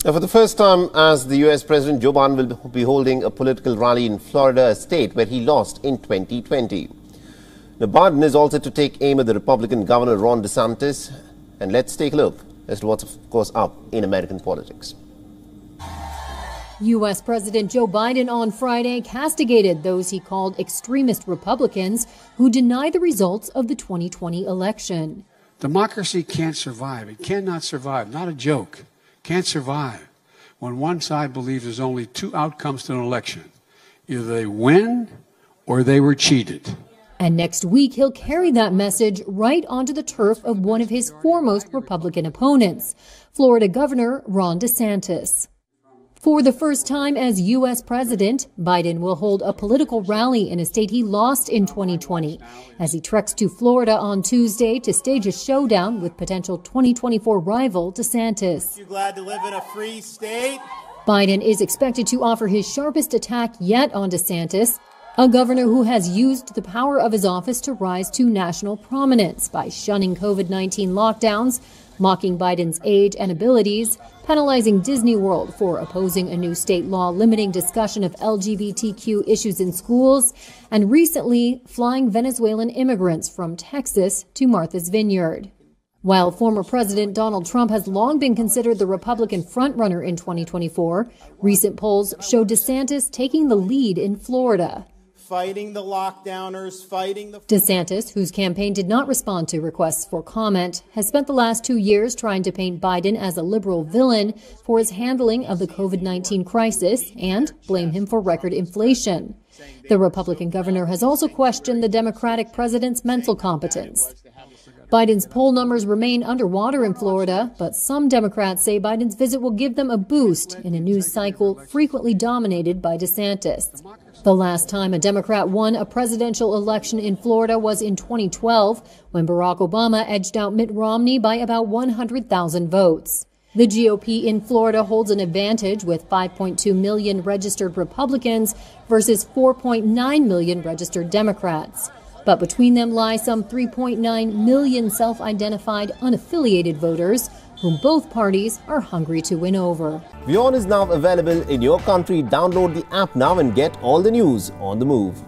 Now, for the first time as the US President, Joe Biden will be holding a political rally in Florida, a state where he lost in 2020. Now, Biden is also to take aim at the Republican Governor Ron DeSantis. And let's take a look as to what's, of course, up in American politics. U.S. President Joe Biden on Friday castigated those he called extremist Republicans who denied the results of the 2020 election. Democracy can't survive. It cannot survive. Not a joke. Can't survive when one side believes there's only two outcomes to an election. Either they win or they were cheated. And next week, he'll carry that message right onto the turf of one of his foremost Republican opponents, Florida Governor Ron DeSantis. For the first time as U.S. president, Biden will hold a political rally in a state he lost in 2020 as he treks to Florida on Tuesday to stage a showdown with potential 2024 rival DeSantis. You glad to live in a free state? Biden is expected to offer his sharpest attack yet on DeSantis, a governor who has used the power of his office to rise to national prominence by shunning COVID-19 lockdowns, mocking Biden's age and abilities, penalizing Disney World for opposing a new state law limiting discussion of LGBTQ issues in schools, and recently flying Venezuelan immigrants from Texas to Martha's Vineyard. While former President Donald Trump has long been considered the Republican frontrunner in 2024, recent polls show DeSantis taking the lead in Florida. Fighting the lockdowners, fighting the... DeSantis, whose campaign did not respond to requests for comment, has spent the last 2 years trying to paint Biden as a liberal villain for his handling of the COVID-19 crisis and blame him for record inflation. The Republican governor has also questioned the Democratic president's mental competence. Biden's poll numbers remain underwater in Florida, but some Democrats say Biden's visit will give them a boost in a news cycle frequently dominated by DeSantis. The last time a Democrat won a presidential election in Florida was in 2012, when Barack Obama edged out Mitt Romney by about 100,000 votes. The GOP in Florida holds an advantage with 5.2 million registered Republicans versus 4.9 million registered Democrats. But between them lie some 3.9 million self-identified unaffiliated voters whom both parties are hungry to win over. WION is now available in your country. Download the app now and get all the news on the move.